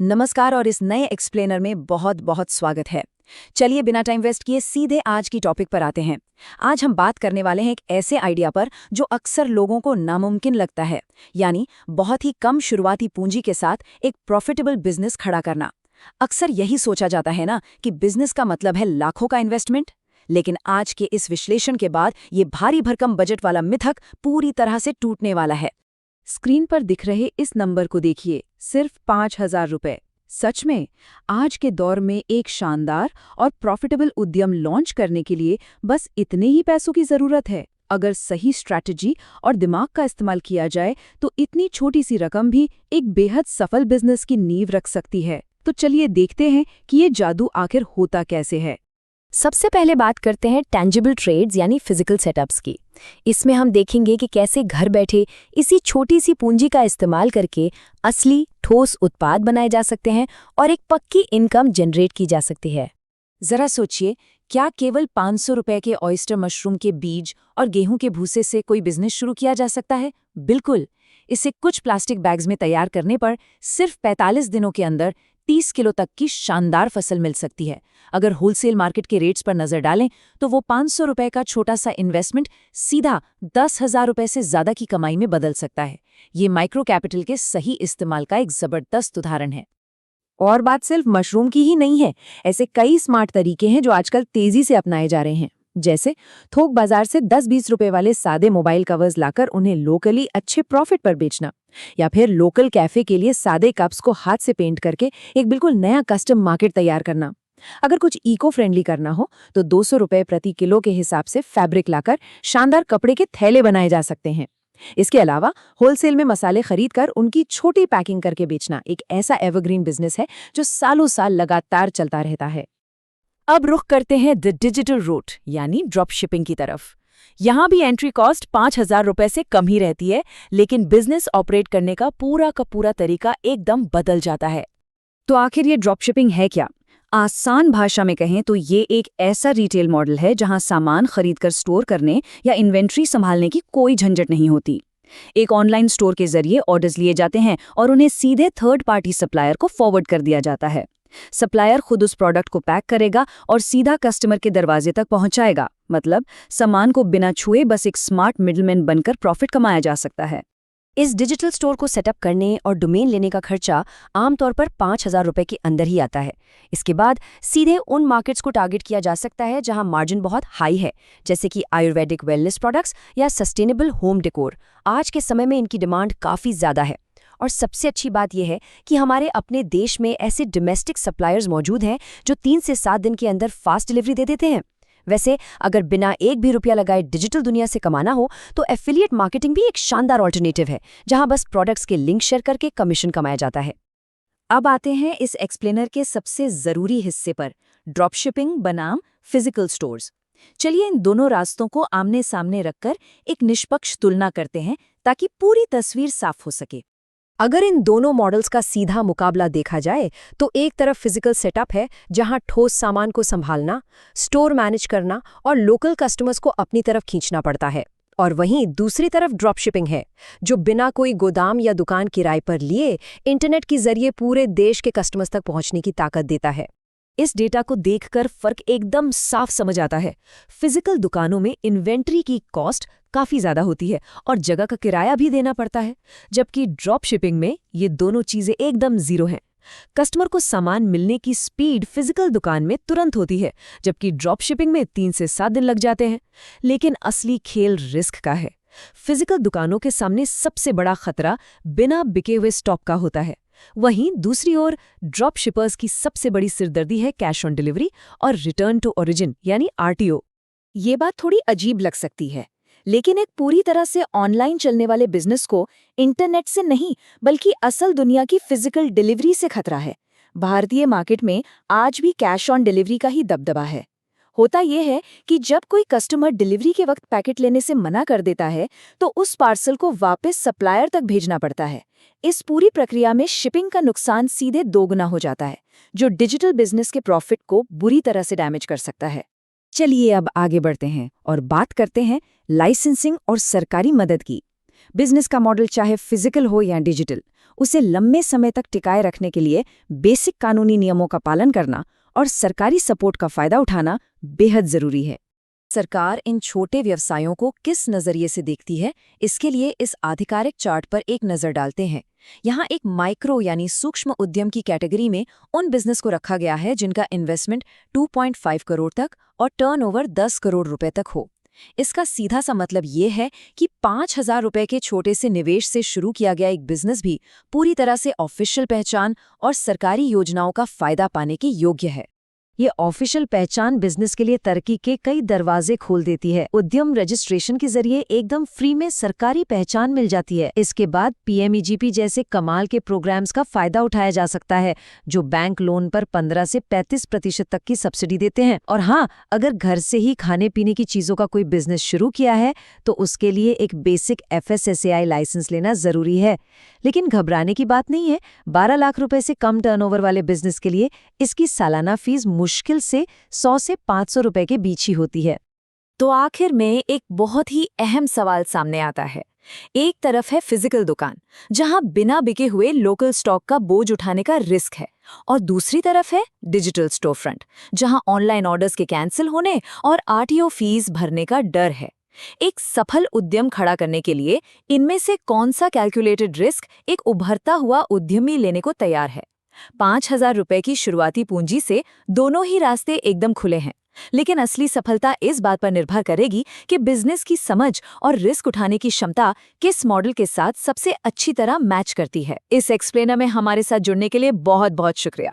नमस्कार और इस नए एक्सप्लेनर में बहुत बहुत स्वागत है। चलिए बिना टाइम वेस्ट किए सीधे आज की टॉपिक पर आते हैं। आज हम बात करने वाले हैं एक ऐसे आइडिया पर जो अक्सर लोगों को नामुमकिन लगता है, यानी बहुत ही कम शुरुआती पूंजी के साथ एक प्रॉफिटेबल बिजनेस खड़ा करना। अक्सर यही सोचा जाता है ना कि बिजनेस का मतलब है लाखों का इन्वेस्टमेंट, लेकिन आज के इस विश्लेषण के बाद ये भारी भरकम बजट वाला मिथक पूरी तरह से टूटने वाला है। स्क्रीन पर दिख रहे इस नंबर को देखिए, सिर्फ 5,000 रुपए। सच में आज के दौर में एक शानदार और प्रॉफिटेबल उद्यम लॉन्च करने के लिए बस इतने ही पैसों की जरूरत है। अगर सही स्ट्रैटेजी और दिमाग का इस्तेमाल किया जाए तो इतनी छोटी सी रकम भी एक बेहद सफल बिजनेस की नींव रख सकती है। तो चलिए देखते हैं कि ये जादू आखिर होता कैसे है। सबसे पहले बात करते हैं टैंजिबल ट्रेड्स यानी फिजिकल सेटअप्स की। इसमें हम देखेंगे कि कैसे घर बैठे इसी छोटी सी पूंजी का इस्तेमाल करके असली ठोस उत्पाद बनाए जा सकते हैं और एक पक्की इनकम जनरेट की जा सकती है। जरा सोचिए, क्या केवल 500 रुपए के ऑयस्टर मशरूम के बीज और गेहूं के भूसे से कोई बिजनेस शुरू किया जा सकता है? बिल्कुल। इसे कुछ प्लास्टिक बैग्स में तैयार करने पर सिर्फ 45 दिनों के अंदर 30 किलो तक की शानदार फसल मिल सकती है। अगर होलसेल मार्केट के रेट्स पर नजर डालें तो वो 500 रुपए का छोटा सा इन्वेस्टमेंट सीधा 10,000 रुपए से ज्यादा की कमाई में बदल सकता है। ये माइक्रो कैपिटल के सही इस्तेमाल का एक जबरदस्त उदाहरण है। और बात सिर्फ मशरूम की ही नहीं है। ऐसे कई स्मार्ट तरीके हैं जो आजकल तेजी से अपनाए जा रहे हैं, जैसे थोक बाजार से 10-20 रुपए वाले सादे मोबाइल कवर्स लाकर उन्हें लोकली अच्छे प्रॉफिट पर बेचना, या फिर लोकल कैफे के लिए सादे कप्स को हाथ से पेंट करके एक बिल्कुल नया कस्टम मार्केट तैयार करना। अगर कुछ इको फ्रेंडली करना हो तो 200 रुपए प्रति किलो के हिसाब से फैब्रिक लाकर शानदार कपड़े के थैले बनाए जा सकते हैं। इसके अलावा होलसेल में मसाले खरीदकर उनकी छोटी पैकिंग करके बेचना एक ऐसा एवरग्रीन बिजनेस है जो सालों साल लगातार चलता रहता है। अब रुख करते हैं द डिजिटल रूट यानी ड्रॉप शिपिंग की तरफ। यहाँ भी एंट्री कॉस्ट 5,000 रुपए से कम ही रहती है, लेकिन बिजनेस ऑपरेट करने का पूरा तरीका एकदम बदल जाता है। तो आखिर ये ड्रॉप शिपिंग है क्या? आसान भाषा में कहें तो ये एक ऐसा रिटेल मॉडल है जहां सामान खरीदकर स्टोर करने या इन्वेंट्री संभालने की कोई झंझट नहीं होती। एक ऑनलाइन स्टोर के जरिए ऑर्डर्स लिए जाते हैं और उन्हें सीधे थर्ड पार्टी सप्लायर को फॉरवर्ड कर दिया जाता है। सप्लायर खुद उस प्रोडक्ट को पैक करेगा और सीधा कस्टमर के दरवाजे तक पहुंचाएगा। मतलब सामान को बिना छुए बस एक स्मार्ट मिडलमैन बनकर प्रॉफिट कमाया जा सकता है। इस डिजिटल स्टोर को सेटअप करने और डोमेन लेने का खर्चा आमतौर पर 5,000 रुपए के अंदर ही आता है। इसके बाद सीधे उन मार्केट्स को टारगेट किया जा सकता है जहां मार्जिन बहुत हाई है, जैसे कि आयुर्वेदिक वेलनेस प्रोडक्ट्स या सस्टेनेबल होम डेकोर। आज के समय में इनकी डिमांड काफ़ी ज़्यादा है। और सबसे अच्छी बात यह है कि हमारे अपने देश में ऐसे डोमेस्टिक सप्लायर्स मौजूद हैं जो 3 से 7 दिन के अंदर फास्ट डिलीवरी दे देते हैं। वैसे अगर बिना एक भी रुपया लगाए डिजिटल दुनिया से कमाना हो तो एफिलिएट मार्केटिंग भी एक शानदार ऑल्टरनेटिव है, जहां बस प्रोडक्ट्स के लिंक शेयर करके कमीशन कमाया जाता है। अब आते हैं इस एक्सप्लेनर के सबसे जरूरी हिस्से पर, ड्रॉप शिपिंग बनाम फिजिकल स्टोर्स। चलिए इन दोनों रास्तों को आमने सामने रखकर एक निष्पक्ष तुलना करते हैं ताकि पूरी तस्वीर साफ हो सके। अगर इन दोनों मॉडल्स का सीधा मुकाबला देखा जाए तो एक तरफ फिजिकल सेटअप है जहां ठोस सामान को संभालना, स्टोर मैनेज करना और लोकल कस्टमर्स को अपनी तरफ खींचना पड़ता है, और वहीं दूसरी तरफ ड्रॉप शिपिंग है जो बिना कोई गोदाम या दुकान किराए पर लिए इंटरनेट के जरिए पूरे देश के कस्टमर्स तक पहुंचने की ताकत देता है। इस डेटा को देखकर फर्क एकदम साफ समझ आता है। फिजिकल दुकानों में इन्वेंट्री की कॉस्ट काफी ज्यादा होती है और जगह का किराया भी देना पड़ता है, जबकि ड्रॉप शिपिंग में ये दोनों चीजें एकदम जीरो हैं। कस्टमर को सामान मिलने की स्पीड फिजिकल दुकान में तुरंत होती है, जबकि ड्रॉप शिपिंग में 3 से 7 दिन लग जाते हैं। लेकिन असली खेल रिस्क का है। फिजिकल दुकानों के सामने सबसे बड़ा खतरा बिना बिके हुए स्टॉक का होता है। वहीं दूसरी ओर ड्रॉप शिपर्स की सबसे बड़ी सिरदर्दी है कैश ऑन डिलीवरी और रिटर्न टू ओरिजिन यानी RTO। ये बात थोड़ी अजीब लग सकती है, लेकिन एक पूरी तरह से ऑनलाइन चलने वाले बिजनेस को इंटरनेट से नहीं बल्कि असल दुनिया की फिजिकल डिलीवरी से खतरा है। भारतीय मार्केट में आज भी कैश ऑन डिलीवरी का ही दबदबा है। होता यह है कि जब कोई कस्टमर डिलीवरी के वक्त पैकेट लेने से मना कर देता है तो उस पार्सल को वापस सप्लायर तक भेजना पड़ता है। इस पूरी प्रक्रिया में शिपिंग का नुकसान सीधे दोगुना हो जाता है, जो डिजिटल बिजनेस के प्रॉफिट को बुरी तरह से डैमेज कर सकता है। चलिए अब आगे बढ़ते हैं और बात करते हैं लाइसेंसिंग और सरकारी मदद की। बिजनेस का मॉडल चाहे फिजिकल हो या डिजिटल, उसे लंबे समय तक टिकाए रखने के लिए बेसिक कानूनी नियमों का पालन करना और सरकारी सपोर्ट का फायदा उठाना बेहद जरूरी है। सरकार इन छोटे व्यवसायों को किस नजरिए से देखती है, इसके लिए इस आधिकारिक चार्ट पर एक नजर डालते हैं। यहाँ एक माइक्रो यानी सूक्ष्म उद्यम की कैटेगरी में उन बिजनेस को रखा गया है जिनका इन्वेस्टमेंट 2.5 करोड़ तक और टर्नओवर 10 करोड़ रुपए तक हो। इसका सीधा सा मतलब ये है कि 5,000 रुपए के छोटे से निवेश से शुरू किया गया एक बिजनेस भी पूरी तरह से ऑफिशियल पहचान और सरकारी योजनाओं का फायदा पाने के योग्य है। ये ऑफिशियल पहचान बिजनेस के लिए तरक्की के कई दरवाजे खोल देती है। उद्यम रजिस्ट्रेशन के जरिए एकदम फ्री में सरकारी पहचान मिल जाती है। इसके बाद पीएमईजीपी जैसे कमाल के प्रोग्राम्स का फायदा उठाया जा सकता है, जो बैंक लोन पर 15 से 35% तक की सब्सिडी देते हैं। और हाँ, अगर घर से ही खाने पीने की चीजों का कोई बिजनेस शुरू किया है तो उसके लिए एक बेसिक FSSAI लाइसेंस लेना जरूरी है। लेकिन घबराने की बात नहीं है। 12 लाख रुपए से कम टर्नओवर वाले बिजनेस के लिए इसकी सालाना फीस मुश्किल से 100 से 500 रुपए के बीच ही होती है। तो आखिर में एक बहुत ही अहम सवाल सामने आता है। एक तरफ है फिजिकल दुकान, जहां बिना बिके हुए लोकल स्टॉक का बोझ उठाने का रिस्क है, और दूसरी तरफ है डिजिटल स्टोर फ्रंट, जहां ऑनलाइन ऑर्डर्स के कैंसिल होने और RTO फीस भरने का डर है। एक सफल उद्यम खड़ा करने के लिए इनमें से कौन सा कैलकुलेटेड रिस्क एक उभरता हुआ उद्यमी लेने को तैयार है? 5,000 रुपए की शुरुआती पूंजी से दोनों ही रास्ते एकदम खुले हैं, लेकिन असली सफलता इस बात पर निर्भर करेगी कि बिजनेस की समझ और रिस्क उठाने की क्षमता किस मॉडल के साथ सबसे अच्छी तरह मैच करती है। इस एक्सप्लेनर में हमारे साथ जुड़ने के लिए बहुत बहुत शुक्रिया।